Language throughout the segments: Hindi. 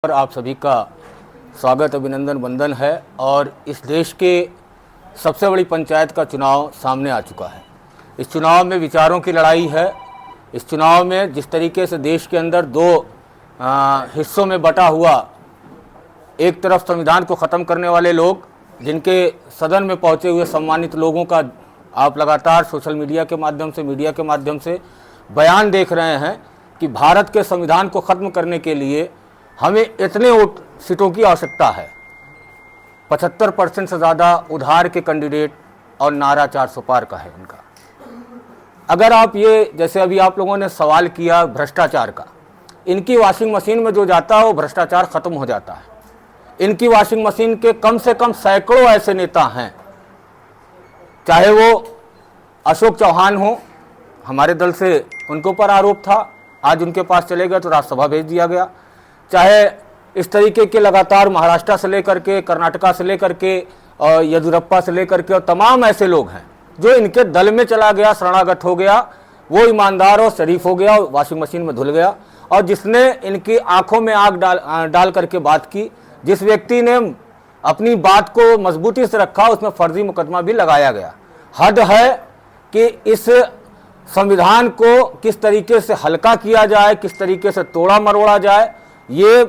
पर आप सभी का स्वागत अभिनंदन वंदन है। और इस देश के सबसे बड़ी पंचायत का चुनाव सामने आ चुका है। इस चुनाव में विचारों की लड़ाई है। इस चुनाव में जिस तरीके से देश के अंदर दो हिस्सों में बटा हुआ, एक तरफ संविधान को ख़त्म करने वाले लोग, जिनके सदन में पहुंचे हुए सम्मानित लोगों का आप लगातार सोशल मीडिया के माध्यम से, मीडिया के माध्यम से बयान देख रहे हैं कि भारत के संविधान को ख़त्म करने के लिए हमें इतने सीटों की आवश्यकता है। 75% से ज़्यादा उधार के कैंडिडेट और नारा 400 पार का है इनका। अगर आप ये, जैसे अभी आप लोगों ने सवाल किया भ्रष्टाचार का, इनकी वॉशिंग मशीन में जो जाता है वो भ्रष्टाचार ख़त्म हो जाता है। इनकी वॉशिंग मशीन के कम से कम सैकड़ों ऐसे नेता हैं, चाहे वो अशोक चौहान हो, हमारे दल से उनके ऊपर आरोप था, आज उनके पास चले गए तो राज्यसभा भेज दिया गया। चाहे इस तरीके के लगातार महाराष्ट्र से लेकर के, कर्नाटका से लेकर के और येदियुरप्पा से लेकर के और तमाम ऐसे लोग हैं जो इनके दल में चला गया, शरणागत हो गया, वो ईमानदार और शरीफ हो गया, वॉशिंग मशीन में धुल गया। और जिसने इनकी आंखों में आग डाल करके बात की, जिस व्यक्ति ने अपनी बात को मजबूती से रखा, उसमें फर्जी मुकदमा भी लगाया गया। हद है कि इस संविधान को किस तरीके से हल्का किया जाए, किस तरीके से तोड़ा मरोड़ा जाए। ये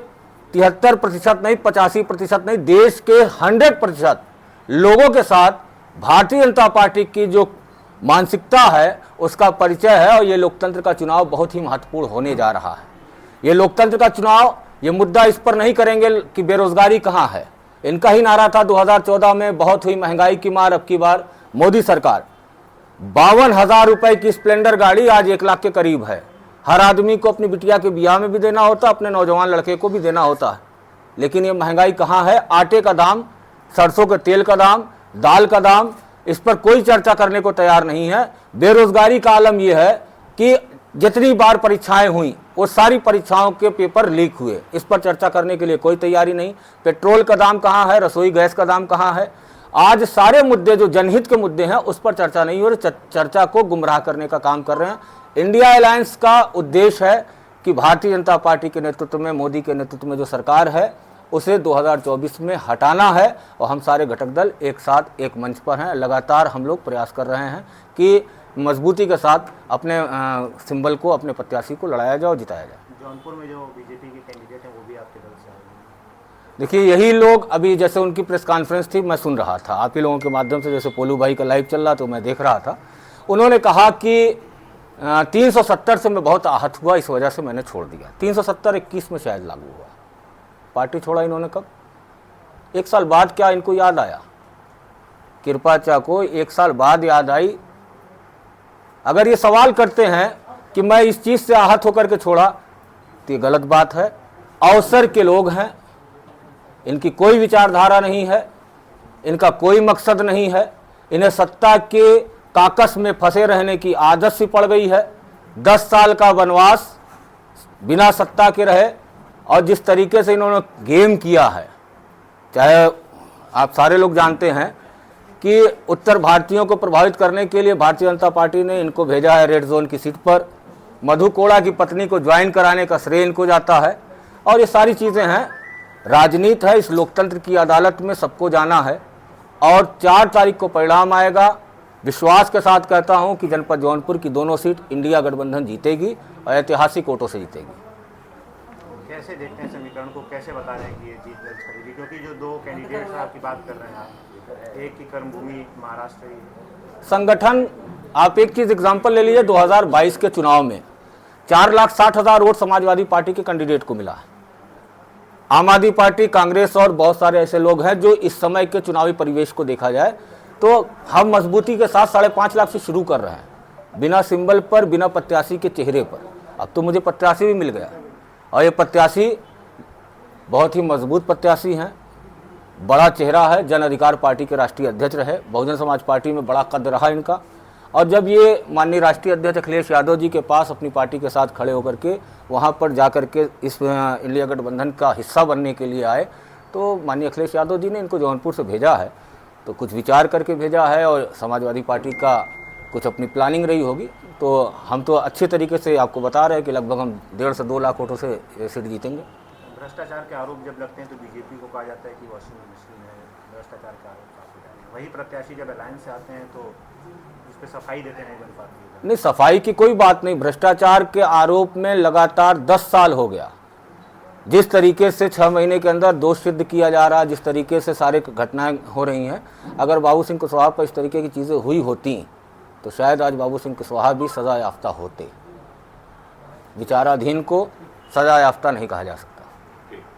73% नहीं, 85% नहीं, देश के 100% लोगों के साथ भारतीय जनता पार्टी की जो मानसिकता है उसका परिचय है। और ये लोकतंत्र का चुनाव बहुत ही महत्वपूर्ण होने जा रहा है। ये लोकतंत्र का चुनाव, ये मुद्दा इस पर नहीं करेंगे कि बेरोजगारी कहाँ है। इनका ही नारा था 2014 में, बहुत हुई महंगाई की मार, अब की बार मोदी सरकार। 52,000 रुपए की स्प्लेंडर गाड़ी आज 1 लाख के करीब है। हर आदमी को अपनी बिटिया के ब्याह में भी देना होता, अपने नौजवान लड़के को भी देना होता है। लेकिन ये महंगाई कहाँ है? आटे का दाम, सरसों के तेल का दाम, दाल का दाम, इस पर कोई चर्चा करने को तैयार नहीं है। बेरोजगारी का आलम यह है कि जितनी बार परीक्षाएं हुई वो सारी परीक्षाओं के पेपर लीक हुए, इस पर चर्चा करने के लिए कोई तैयारी नहीं। पेट्रोल का दाम कहाँ है? रसोई गैस का दाम कहाँ है? आज सारे मुद्दे जो जनहित के मुद्दे हैं उस पर चर्चा नहीं हो रही, चर्चा को गुमराह करने का काम कर रहे हैं। इंडिया अलायंस का उद्देश्य है कि भारतीय जनता पार्टी के नेतृत्व में, मोदी के नेतृत्व में जो सरकार है उसे 2024 में हटाना है। और हम सारे घटक दल एक साथ एक मंच पर हैं। लगातार हम लोग प्रयास कर रहे हैं कि मजबूती के साथ अपने सिंबल को, अपने प्रत्याशी को लड़ाया जाए और जिताया जाए। जौनपुर में जो बीजेपी के कैंडिडेट हैं वो भी आपके दल से आए हैं। देखिए, यही लोग अभी, जैसे उनकी प्रेस कॉन्फ्रेंस थी, मैं सुन रहा था आप ही लोगों के माध्यम से, जैसे पोलू भाई का लाइव चल रहा तो मैं देख रहा था। उन्होंने कहा कि 370 से मैं बहुत आहत हुआ, इस वजह से मैंने छोड़ दिया। 370 21 में शायद लागू हुआ। पार्टी छोड़ा इन्होंने कब? 1 साल बाद। क्या इनको याद आया? कृपा चा को 1 साल बाद याद आई। अगर ये सवाल करते हैं कि मैं इस चीज़ से आहत होकर के छोड़ा, तो ये गलत बात है। अवसर के लोग हैं, इनकी कोई विचारधारा नहीं है, इनका कोई मकसद नहीं है। इन्हें सत्ता के काकस में फंसे रहने की आदत सी पड़ गई है। 10 साल का वनवास बिना सत्ता के रहे, और जिस तरीके से इन्होंने गेम किया है, चाहे आप सारे लोग जानते हैं कि उत्तर भारतीयों को प्रभावित करने के लिए भारतीय जनता पार्टी ने इनको भेजा है रेड जोन की सीट पर। मधु कोड़ा की पत्नी को ज्वाइन कराने का श्रेय इनको जाता है। और ये सारी चीज़ें हैं, राजनीति है, इस लोकतंत्र की अदालत में सबको जाना है। और 4 तारीख को परिणाम आएगा। विश्वास के साथ कहता हूं कि जनपद जौनपुर की दोनों सीट इंडिया गठबंधन जीतेगी और ऐतिहासिक वोटों से जीतेगी। कैसे देखते हैं समीकरण को, कैसे बता रहे हैं कि ये जीत दर्ज करेगी? क्योंकि जो 2 कैंडिडेट्स आपकी बात कर रहे हैं आप, एक की कर्मभूमि महाराष्ट्र ही संगठन, आप एक चीज़ एग्जाम्पल ले लीजिए, 2022 के चुनाव में 4,60,000 वोट समाजवादी पार्टी के कैंडिडेट को मिला है। आम आदमी पार्टी, कांग्रेस और बहुत सारे ऐसे लोग हैं जो इस समय के चुनावी परिवेश को देखा जाए तो हम मजबूती के साथ 5.5 लाख से शुरू कर रहे हैं, बिना सिंबल पर, बिना प्रत्याशी के चेहरे पर। अब तो मुझे प्रत्याशी भी मिल गया, और ये प्रत्याशी बहुत ही मजबूत प्रत्याशी हैं, बड़ा चेहरा है। जन अधिकार पार्टी के राष्ट्रीय अध्यक्ष रहे, बहुजन समाज पार्टी में बड़ा कद रहा इनका। और जब ये माननीय राष्ट्रीय अध्यक्ष अखिलेश यादव जी के पास अपनी पार्टी के साथ खड़े होकर के वहाँ पर जा कर के इस इंडिया गठबंधन का हिस्सा बनने के लिए आए, तो माननीय अखिलेश यादव जी ने इनको जौनपुर से भेजा है, तो कुछ विचार करके भेजा है। और समाजवादी पार्टी का कुछ अपनी प्लानिंग रही होगी। तो हम तो अच्छे तरीके से आपको बता रहे हैं कि लगभग हम 1.5 से 2 लाख वोटों से सीट जीतेंगे। भ्रष्टाचार के आरोप जब लगते हैं तो बीजेपी को कहा जाता है कि वॉशिंग मशीन है, भ्रष्टाचार के आरोप काफी ज्यादा। वही प्रत्याशी जब अलायंस से आते हैं तो उस पर सफाई देते नहीं बन पाती है। नहीं, सफाई की कोई बात नहीं। भ्रष्टाचार के आरोप में लगातार 10 साल हो गया। जिस तरीके से 6 महीने के अंदर दोष सिद्ध किया जा रहा है, जिस तरीके से सारे घटनाएं हो रही हैं, अगर बाबू सिंह कुशवाहा पर इस तरीके की चीज़ें हुई होती तो शायद आज बाबू सिंह कुशवाहा भी सजा याफ्ता होते। विचाराधीन को सजा याफ्ता नहीं कहा जा सकता।